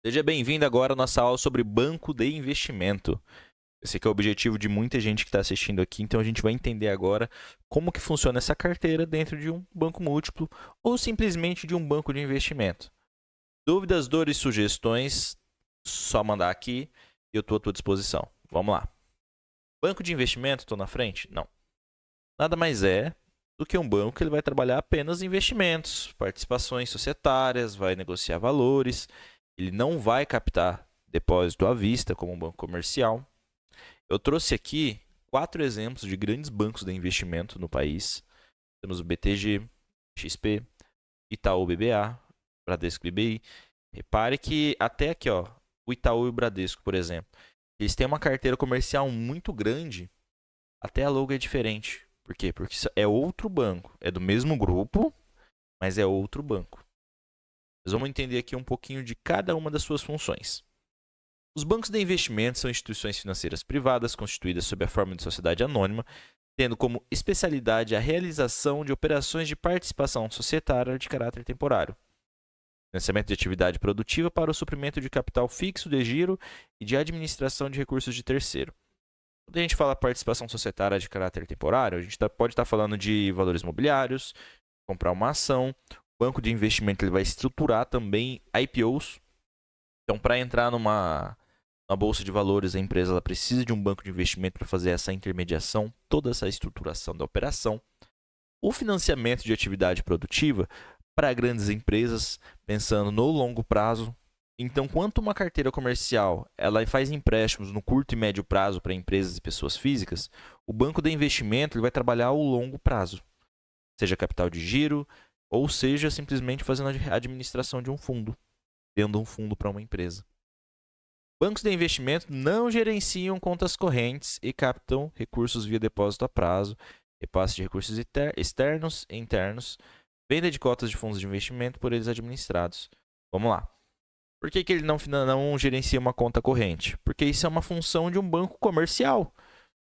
Seja bem-vindo agora à nossa aula sobre banco de investimento. Esse aqui é o objetivo de muita gente que está assistindo aqui, então a gente vai entender agora como que funciona essa carteira dentro de um banco múltiplo ou simplesmente de um banco de investimento. Dúvidas, dores, sugestões, só mandar aqui e eu estou à tua disposição. Vamos lá. Banco de investimento, estou na frente? Não. Nada mais é do que um banco que ele vai trabalhar apenas investimentos, participações societárias, vai negociar valores. Ele não vai captar depósito à vista como um banco comercial. Eu trouxe aqui 4 exemplos de grandes bancos de investimento no país. Temos o BTG, XP, Itaú BBA, Bradesco BBI. Repare que até aqui, ó, o Itaú e o Bradesco, por exemplo, eles têm uma carteira comercial muito grande, até a logo é diferente. Por quê? Porque é outro banco. É do mesmo grupo, mas é outro banco. Nós vamos entender aqui um pouquinho de cada uma das suas funções. Os bancos de investimento são instituições financeiras privadas constituídas sob a forma de sociedade anônima, tendo como especialidade a realização de operações de participação societária de caráter temporário. Financiamento de atividade produtiva para o suprimento de capital fixo de giro e de administração de recursos de terceiro. Quando a gente fala participação societária de caráter temporário, a gente pode estar falando de valores mobiliários, comprar uma ação. O banco de investimento ele vai estruturar também IPOs. Então, para entrar numa bolsa de valores, a empresa ela precisa de um banco de investimento para fazer essa intermediação, toda essa estruturação da operação. O financiamento de atividade produtiva para grandes empresas, pensando no longo prazo. Então, quanto uma carteira comercial ela faz empréstimos no curto e médio prazo para empresas e pessoas físicas, o banco de investimento ele vai trabalhar ao longo prazo, seja capital de giro ou seja simplesmente fazendo a administração de um fundo, dando um fundo para uma empresa. Bancos de investimento não gerenciam contas correntes e captam recursos via depósito a prazo, repasse de recursos externos e internos, venda de cotas de fundos de investimento por eles administrados. Vamos lá. Por que ele não gerencia uma conta corrente? Porque isso é uma função de um banco comercial.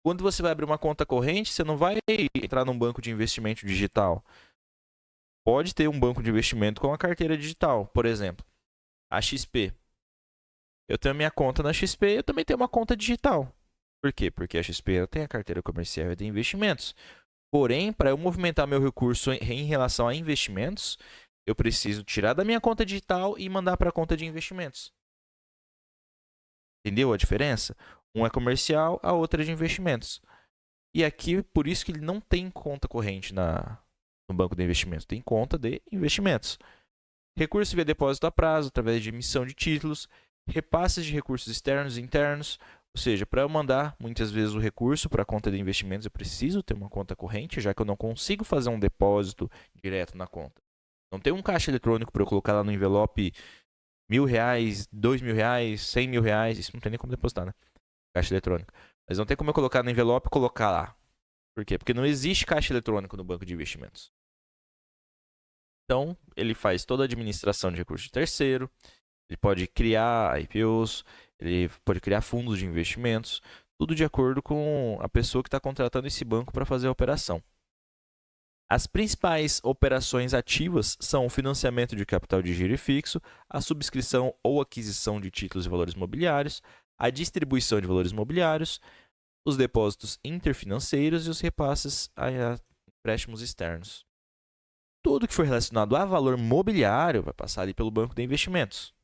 Quando você vai abrir uma conta corrente, você não vai entrar num banco de investimento digital. Pode ter um banco de investimento com a carteira digital, por exemplo, a XP. Eu tenho a minha conta na XP, eu também tenho uma conta digital. Por quê? Porque a XP tem a carteira comercial e de investimentos. Porém, para eu movimentar meu recurso em relação a investimentos, eu preciso tirar da minha conta digital e mandar para a conta de investimentos. Entendeu a diferença? Um é comercial, a outra é de investimentos. E aqui, por isso que ele não tem conta corrente no banco de investimentos, tem conta de investimentos. Recurso via depósito a prazo, através de emissão de títulos, repasses de recursos externos e internos, ou seja, para eu mandar muitas vezes o recurso para a conta de investimentos, eu preciso ter uma conta corrente, já que eu não consigo fazer um depósito direto na conta. Não tem um caixa eletrônico para eu colocar lá no envelope R$ 1.000, R$ 2.000, R$ 100.000, isso não tem nem como depositar, né? Caixa eletrônico. Mas não tem como eu colocar no envelope e colocar lá. Por quê? Porque não existe caixa eletrônico no banco de investimentos. Então, ele faz toda a administração de recursos de terceiro, ele pode criar IPOs, ele pode criar fundos de investimentos, tudo de acordo com a pessoa que está contratando esse banco para fazer a operação. As principais operações ativas são o financiamento de capital de giro e fixo, a subscrição ou aquisição de títulos e valores mobiliários, a distribuição de valores mobiliários, os depósitos interfinanceiros e os repasses a empréstimos externos. Tudo que for relacionado a valor mobiliário vai passar ali pelo banco de investimentos.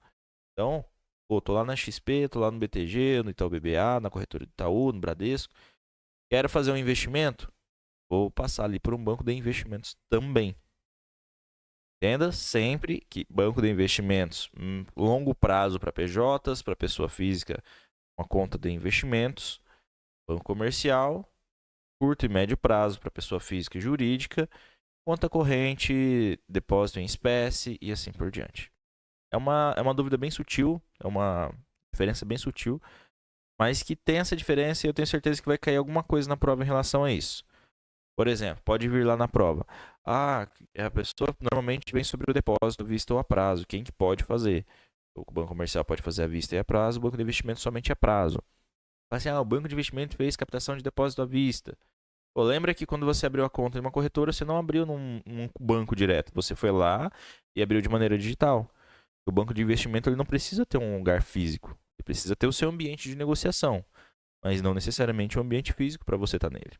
Então, estou lá na XP, estou lá no BTG, no Itaú BBA, na corretora do Itaú, no Bradesco. Quero fazer um investimento? Vou passar ali por um banco de investimentos também. Entenda sempre que banco de investimentos, longo prazo para PJs, para pessoa física, uma conta de investimentos, banco comercial, curto e médio prazo para pessoa física e jurídica, conta corrente, depósito em espécie e assim por diante. É uma dúvida bem sutil, é uma diferença bem sutil, mas que tem essa diferença e eu tenho certeza que vai cair alguma coisa na prova em relação a isso. Por exemplo, pode vir lá na prova. A pessoa normalmente vem sobre o depósito, vista ou a prazo. Quem que pode fazer? O banco comercial pode fazer a vista e a prazo, o banco de investimento somente a prazo. Assim, o banco de investimento fez captação de depósito à vista. Pô, lembra que quando você abriu a conta em uma corretora, você não abriu num banco direto. Você foi lá e abriu de maneira digital. O banco de investimento ele não precisa ter um lugar físico. Ele precisa ter o seu ambiente de negociação, mas não necessariamente um ambiente físico para você estar nele.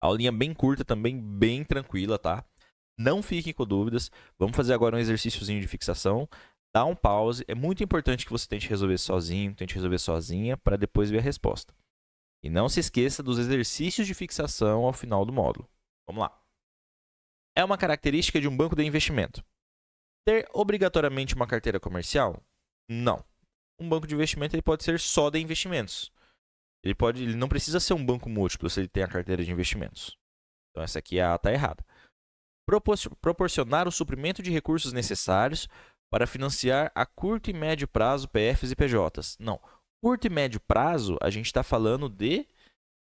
Aulinha bem curta também, bem tranquila, tá? Não fiquem com dúvidas. Vamos fazer agora um exercíciozinho de fixação. Dá um pause. É muito importante que você tente resolver sozinho, tente resolver sozinha, para depois ver a resposta. E não se esqueça dos exercícios de fixação ao final do módulo. Vamos lá. É uma característica de um banco de investimento ter obrigatoriamente uma carteira comercial? Não. Um banco de investimento ele pode ser só de investimentos. Ele não precisa ser um banco múltiplo se ele tem a carteira de investimentos. Então essa aqui está errada. Proporcionar o suprimento de recursos necessários para financiar a curto e médio prazo PFs e PJs. Não. Curto e médio prazo, a gente está falando de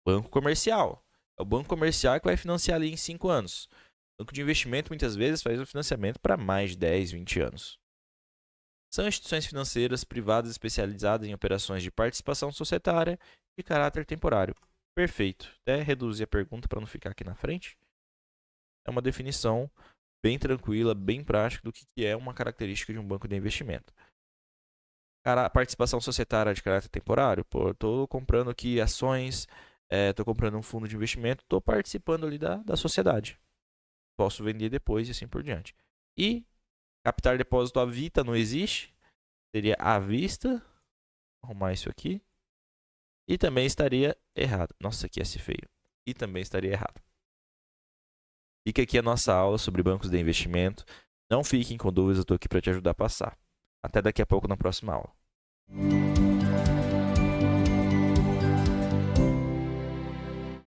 banco comercial. É o banco comercial que vai financiar ali em 5 anos. O banco de investimento, muitas vezes, faz o financiamento para mais de 10, 20 anos. São instituições financeiras privadas especializadas em operações de participação societária de caráter temporário. Perfeito. Até reduzir a pergunta para não ficar aqui na frente. É uma definição bem tranquila, bem prática do que é uma característica de um banco de investimento. A participação societária de caráter temporário, pô, estou comprando aqui ações, estou comprando um fundo de investimento, estou participando ali da sociedade. Posso vender depois e assim por diante. E captar depósito à vista não existe, seria à vista. Vou arrumar isso aqui. E também estaria errado. Nossa, aqui é feio. E também estaria errado. Fica aqui a nossa aula sobre bancos de investimento. Não fiquem com dúvidas, eu estou aqui para te ajudar a passar. Até daqui a pouco na próxima aula.